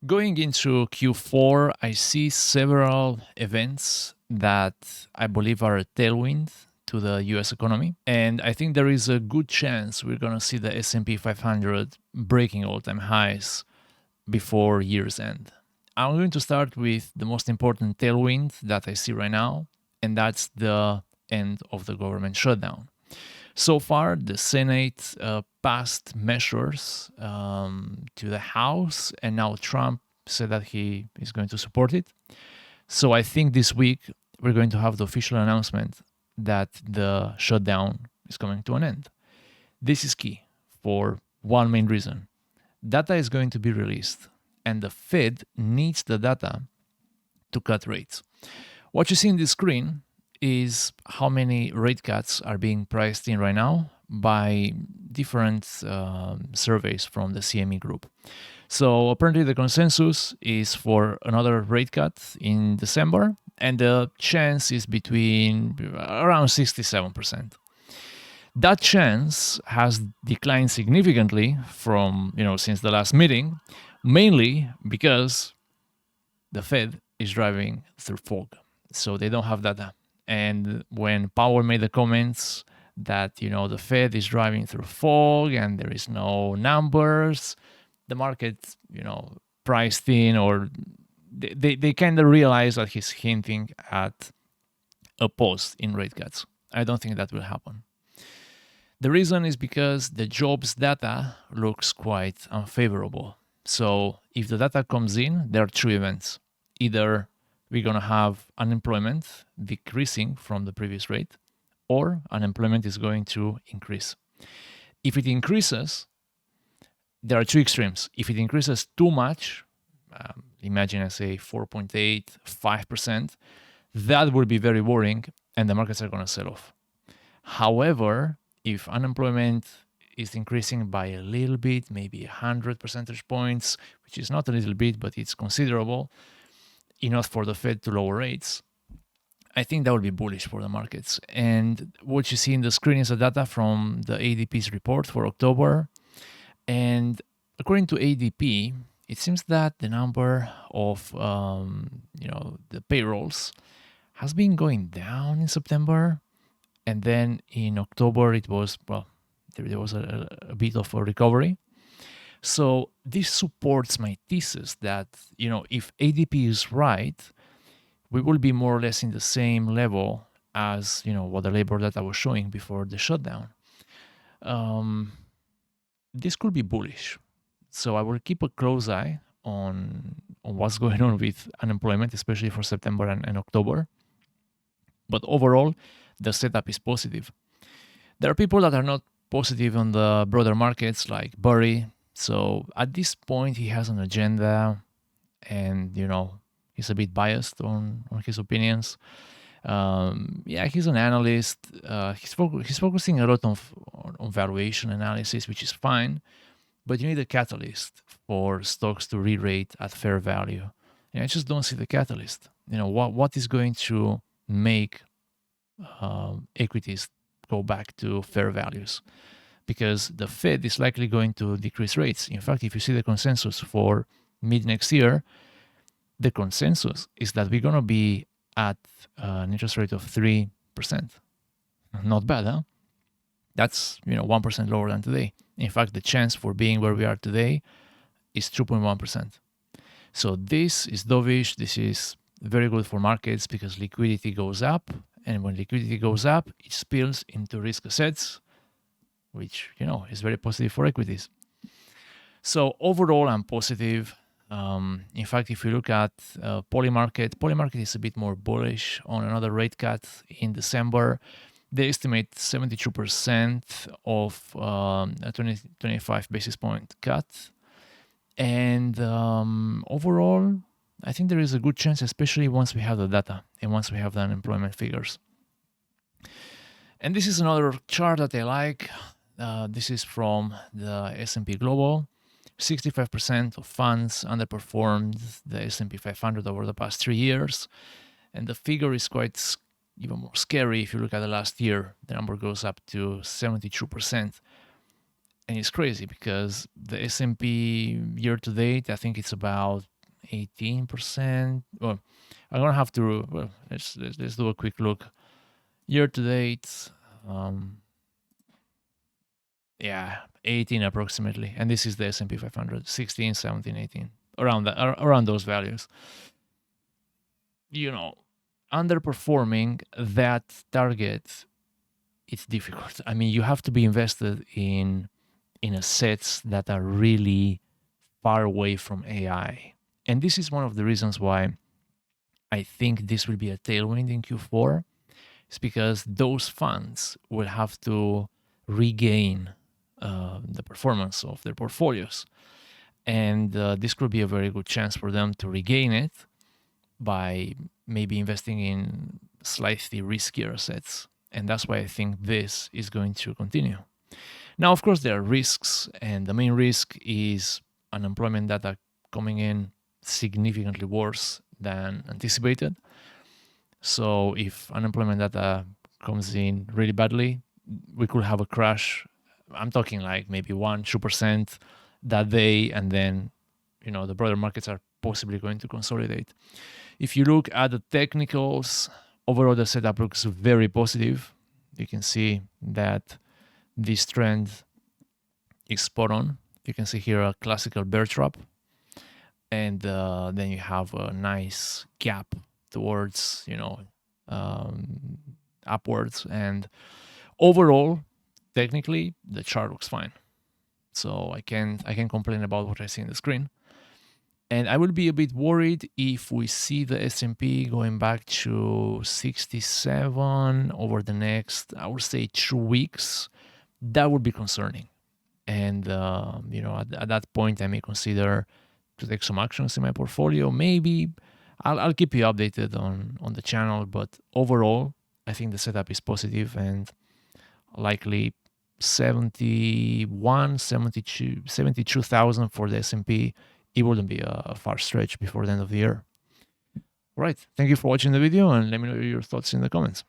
Going into Q4, I see several events that I believe are a tailwind to the US economy. And I think there is a good chance we're going to see the S&P 500 breaking all-time highs before year's end. I'm going to start with the most important tailwind that I see right now, and that's the end of the government shutdown. So far, the Senate passed measures to the House, and now Trump said that he is going to support it. So I think this week we're going to have the official announcement that the shutdown is coming to an end. This is key for one main reason. Data is going to be released, and the Fed needs the data to cut rates. What you see in this screen is how many rate cuts are being priced in right now by different surveys from the CME group. So apparently the consensus is for another rate cut in December, and the chance is between around 67%. That chance has declined significantly from, since the last meeting, mainly because the Fed is driving through fog. So they don't have data. And when Powell made the comments that, the Fed is driving through fog and there is no numbers, the market, priced in, or they kind of realize that he's hinting at a pause in rate cuts. I don't think that will happen. The reason is because the jobs data looks quite unfavorable. So if the data comes in, there are two events. Either we're going to have unemployment decreasing from the previous rate, or unemployment is going to increase. If it increases, there are two extremes. If it increases too much, imagine I say 4.8, 5%, that would be very worrying and the markets are going to sell off. However, if unemployment is increasing by a little bit, maybe 100 percentage points, which is not a little bit, but it's considerable, enough for the Fed to lower rates, I think that would be bullish for the markets. And what you see in the screen is the data from the ADP's report for October. And according to ADP, it seems that the number of the payrolls has been going down in September, and then in October it was there was a bit of a recovery. So this supports my thesis that if ADP is right, we will be more or less in the same level as what the labor data was showing before the shutdown. This could be bullish. So I will keep a close eye on what's going on with unemployment, especially for September and October. But overall, the setup is positive. There are people that are not positive on the broader markets, like Burry. So at this point, he has an agenda, and he's a bit biased on his opinions. He's an analyst. He's focusing a lot on valuation analysis, which is fine. But you need a catalyst for stocks to re-rate at fair value. And I just don't see the catalyst. What is going to make equities go back to fair values? Because the Fed is likely going to decrease rates. In fact, if you see the consensus for mid next year, the consensus is that we're going to be at an interest rate of 3%. Not bad, huh? That's 1% lower than today. In fact, the chance for being where we are today is 2.1%. So this is dovish. This is very good for markets because liquidity goes up, and when liquidity goes up, it spills into risk assets, which is very positive for equities. So overall, I'm positive. In fact, if you look at Polymarket is a bit more bullish on another rate cut in December. They estimate 72% of a 25 basis point cut. And overall, I think there is a good chance, especially once we have the data and once we have the unemployment figures. And this is another chart that I like. This is from the S&P Global. 65% of funds underperformed the S&P 500 over the past 3 years. And the figure is quite even more scary if you look at the last year. The number goes up to 72%. And it's crazy because the S&P year to date, I think it's about 18%. Well, I'm gonna have to. Well, let's do a quick look. Year to date, yeah, 18 approximately, and this is the S&P 500, 16, 17, 18, around that, around those values. You know, underperforming that target, it's difficult. I mean, you have to be invested in assets that are really far away from AI, and this is one of the reasons why I think this will be a tailwind in Q4. It's because those funds will have to regain the performance of their portfolios. And this could be a very good chance for them to regain it by maybe investing in slightly riskier assets. And that's why I think this is going to continue. Now, of course, there are risks, and the main risk is unemployment data coming in significantly worse than anticipated. So if unemployment data comes in really badly, we could have a crash. I'm talking like maybe 1-2% that day, and then the broader markets are possibly going to consolidate. If you look at the technicals, overall the setup looks very positive. You can see that this trend is spot on. You can see here a classical bear trap, and then you have a nice gap towards upwards, and overall technically the chart looks fine. So I can complain about what I see on the screen. And I will be a bit worried if we see the S&P going back to 67 over the next, I would say, 2 weeks. That would be concerning. And at that point I may consider to take some actions in my portfolio. Maybe I'll keep you updated on the channel, but overall I think the setup is positive, and likely 72,000 for the S&P. It wouldn't be a far stretch before the end of the year. All right, thank you for watching the video, and let me know your thoughts in the comments.